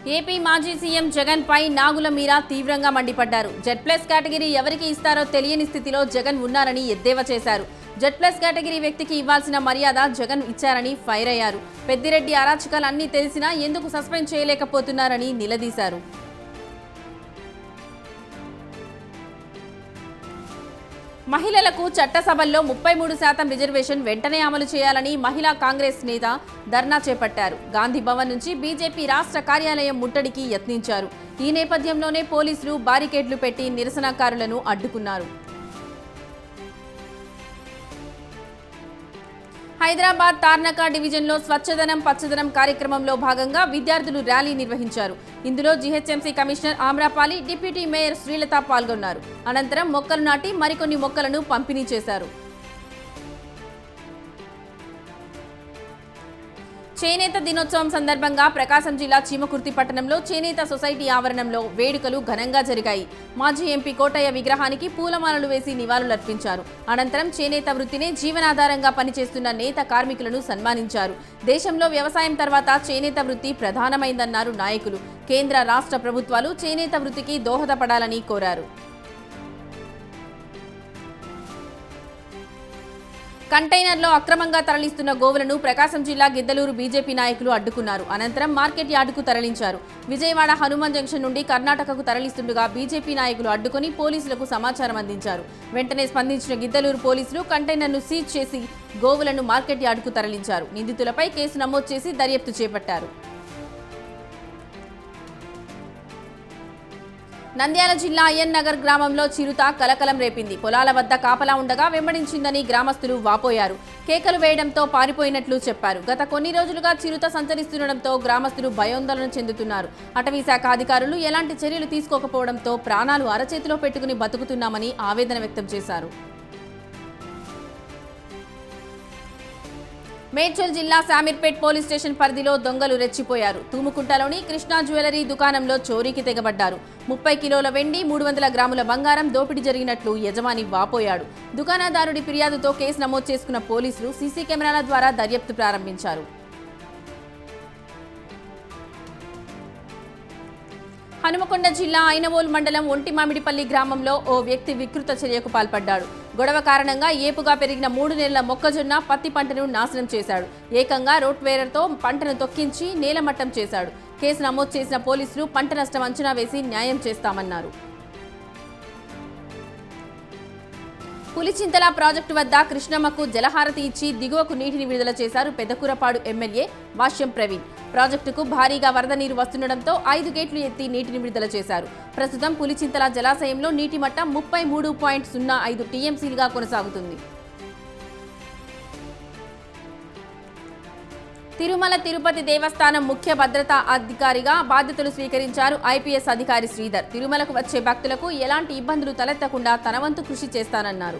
AP మాజీ CM Jagan పై నాగుల మీరా తీవ్రంగా మండిపడ్డారు. జెడ్+ కేటగిరీ ఎవరికి ఇస్తారో తెలియని స్థితిలో జగన్ ఉన్నారని ఎద్దేవా చేశారు. జెడ్+ కేటగిరీ వ్యక్తికి ఇవ్వాల్సిన మర్యాద జగన్ ఇచ్చారని ఫైర్ అయ్యారు. పెద్దిరెడ్డి అరాచకాలు అన్నీ తెలిసినా ఎందుకు సస్పెండ్ చేయలేకపోతున్నారని నిలదీశారు. మహిళలకు చట్టసభల్లో 33% రిజర్వేషన్ వెంటనే అమలు చేయాలని మహిళా కాంగ్రెస్ నేత ధర్నా చేపట్టారు. గాంధీ భవన్ నుంచి బీజేపీ రాష్ట్ర కార్యాలయం ముట్టడికి యత్నించారు. ఈ నేపథ్యంలోనే పోలీసులు బారికేడ్లు పెట్టి నిరసనకారులను అడ్డుకున్నారు. హైదరాబాద్ తార్నాక డివిజన్లో స్వచ్ఛదనం పచ్చదనం కార్యక్రమంలో భాగంగా విద్యార్థులు ర్యాలీ నిర్వహించారు. ఇందులో GHMC commissioner Amrapali, deputy mayor Srilatha పాల్గొన్నారు. అనంతరం మొక్కలు నాటి మరికొన్ని మొక్కలను పంపిణీ చేశారు. చేనేత దినోత్సవం సందర్భంగా ప్రకాశం జిల్లా చీమకుర్తి పట్టణంలో చేనేత సొసైటీ ఆవరణంలో వేడుకలు ఘనంగా జరిగాయి. మాజీ ఎంపీ కోటయ్య విగ్రహానికి పూలమాలలు వేసి నివాళులర్పించారు. అనంతరం చేనేత వృత్తినే జీవనాధారంగా పనిచేస్తున్న నేత కార్మికులను సన్మానించారు. దేశంలో వ్యవసాయం తర్వాత చేనేత వృత్తి ప్రధానమైందన్నారు నాయకులు. కేంద్ర రాష్ట్ర ప్రభుత్వాలు చేనేత వృత్తికి దోహదపడాలని కోరారు. కంటైనర్లో అక్రమంగా తరలిస్తున్న గోవులను ప్రకాశం జిల్లా గిద్దలూరు బీజేపీ నాయకులు అడ్డుకున్నారు. అనంతరం మార్కెట్ యార్డుకు తరలించారు. విజయవాడ హనుమాన్ జంక్షన్ నుండి కర్ణాటకకు తరలిస్తుండగా బీజేపీ నాయకులు అడ్డుకొని పోలీసులకు సమాచారం అందించారు. వెంటనే స్పందించిన గిద్దలూరు పోలీసులు కంటైనర్ను సీజ్ చేసి గోవులను మార్కెట్ యార్డుకు తరలించారు. నిందితులపై కేసు నమోదు చేసి దర్యాప్తు చేపట్టారు. నంద్యాల జిల్లా అయ్యన్ నగర్ గ్రామంలో చిరుత కలకలం రేపింది. పొలాల వద్ద కాపలా ఉండగా వెంబడించిందని గ్రామస్తులు వాపోయారు. కేకలు వేయడంతో పారిపోయినట్లు చెప్పారు. గత కొన్ని రోజులుగా చిరుత సంచరిస్తుండటంతో గ్రామస్తులు భయాందోళన చెందుతున్నారు. అటవీ శాఖ అధికారులు ఎలాంటి చర్యలు తీసుకోకపోవడంతో ప్రాణాలు అరచేతిలో పెట్టుకుని బతుకుతున్నామని ఆవేదన వ్యక్తం చేశారు. మేడ్చల్ జిల్లా శామీర్పేట్ పోలీస్ స్టేషన్ పరిధిలో దొంగలు రెచ్చిపోయారు. తూముకుంటలోని కృష్ణా జ్యువెలరీ దుకాణంలో చోరీకి తెగబడ్డారు. 30 కిలోల వెండి, 300 గ్రాముల బంగారం దోపిడీ జరిగినట్లు యజమాని వాపోయాడు. దుకాణదారుడి ఫిర్యాదుతో కేసు నమోదు చేసుకున్న పోలీసులు సీసీ కెమెరాల ద్వారా దర్యాప్తు ప్రారంభించారు. హనుమకొండ జిల్లా ఐనవోల్ మండలం ఒంటిమామిడిపల్లి గ్రామంలో ఓ వ్యక్తి వికృత చర్యకు పాల్పడ్డాడు. గొడవ కారణంగా ఏపుగా పెరిగిన 3 నెలల మొక్కజొన్న, పత్తి పంటను నాశనం చేశాడు. ఏకంగా రోట్వేరర్తో పంటను తొక్కించి నేలమట్టం చేశాడు. కేసు నమోదు చేసిన పోలీసులు పంట నష్టం అంచనా వేసి న్యాయం చేస్తామన్నారు. పులిచింతల ప్రాజెక్టు వద్ద కృష్ణమ్మకు జలహారతి ఇచ్చి దిగువకు నీటిని విడుదల చేశారు పెద్దకూరపాడు ఎమ్మెల్యే భాష్యం ప్రవీణ్. ప్రాజెక్టుకు భారీగా వరద నీరు వస్తుండటంతో 5 గేట్లు ఎత్తి నీటిని విడుదల చేశారు. ప్రస్తుతం పులిచింతల జలాశయంలో నీటి మట్టం 33.05 టీఎంసీలుగా కొనసాగుతుంది. తిరుమల తిరుపతి దేవస్థానం ముఖ్య భద్రతా అధికారిగా బాధ్యతలు స్వీకరించారు ఐపీఎస్ అధికారి శ్రీధర్. తిరుమలకు వచ్చే భక్తులకు ఎలాంటి ఇబ్బందులు తలెత్తకుండా తన వంతు కృషి చేస్తానన్నారు.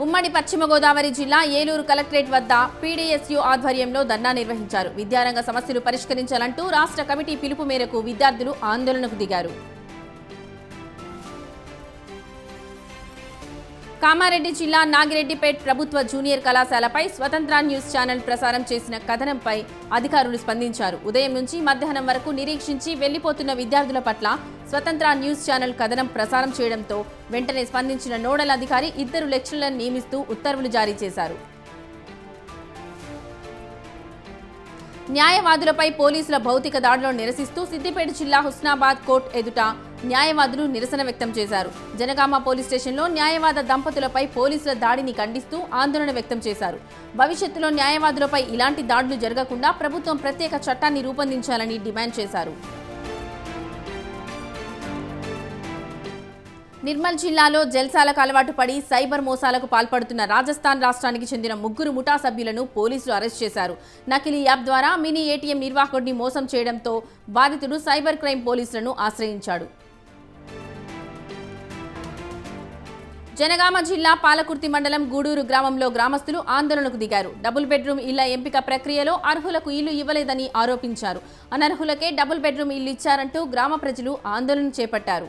ఉమ్మడి పశ్చిమ గోదావరి జిల్లా ఏలూరు కలెక్టరేట్ వద్ద పీడీఎస్యూ ఆధ్వర్యంలో ధర్నా నిర్వహించారు. విద్యారంగ సమస్యలు పరిష్కరించాలంటూ రాష్ట్ర కమిటీ పిలుపు మేరకు విద్యార్థులు ఆందోళనకు దిగారు. కామారెడ్డి జిల్లా నాగిరెడ్డిపేట్ ప్రభుత్వ జూనియర్ కళాశాలపై స్వతంత్ర న్యూస్ ఛానల్ ప్రసారం చేసిన కథనంపై అధికారులు స్పందించారు. ఉదయం నుంచి మధ్యాహ్నం వరకు నిరీక్షించి వెళ్లిపోతున్న విద్యార్థుల పట్ల స్వతంత్ర న్యూస్ ఛానల్ కథనం ప్రసారం చేయడంతో వెంటనే స్పందించిన నోడల్ అధికారి 2 లెక్చరర్లను నియమిస్తూ ఉత్తర్వులు జారీ చేశారు. న్యాయవాదులపై పోలీసుల భౌతిక దాడులను నిరసిస్తూ సిద్దిపేట జిల్లా హుస్నాబాద్ కోర్టు ఎదుట న్యాయవాదులు నిరసన వ్యక్తం చేశారు. జనగామ పోలీస్ స్టేషన్లో న్యాయవాద దంపతులపై పోలీసుల దాడిని ఖండిస్తూ ఆందోళన వ్యక్తం చేశారు. భవిష్యత్తులో న్యాయవాదులపై ఇలాంటి దాడులు జరగకుండా ప్రభుత్వం ప్రత్యేక చట్టాన్ని రూపొందించాలని డిమాండ్ చేశారు. నిర్మల్ జిల్లాలో జల్సాలకు అలవాటు పడి సైబర్ మోసాలకు పాల్పడుతున్న రాజస్థాన్ రాష్ట్రానికి చెందిన 3 ముఠా సభ్యులను పోలీసులు అరెస్ట్ చేశారు. నకిలీ యాప్ ద్వారా మినీ ఏటీఎం నిర్వాహకుడిని మోసం చేయడంతో బాధితుడు సైబర్ క్రైమ్ పోలీసులను ఆశ్రయించాడు. జనగామ జిల్లా పాలకుర్తి మండలం గూడూరు గ్రామంలో గ్రామస్తులు ఆందోళనకు దిగారు. డబుల్ బెడ్రూమ్ ఇళ్ల ఎంపిక ప్రక్రియలో అర్హులకు ఇల్లు ఇవ్వలేదని ఆరోపించారు. అనర్హులకే డబుల్ బెడ్రూమ్ ఇల్లు ఇచ్చారంటూ గ్రామ ప్రజలు ఆందోళన చేపట్టారు.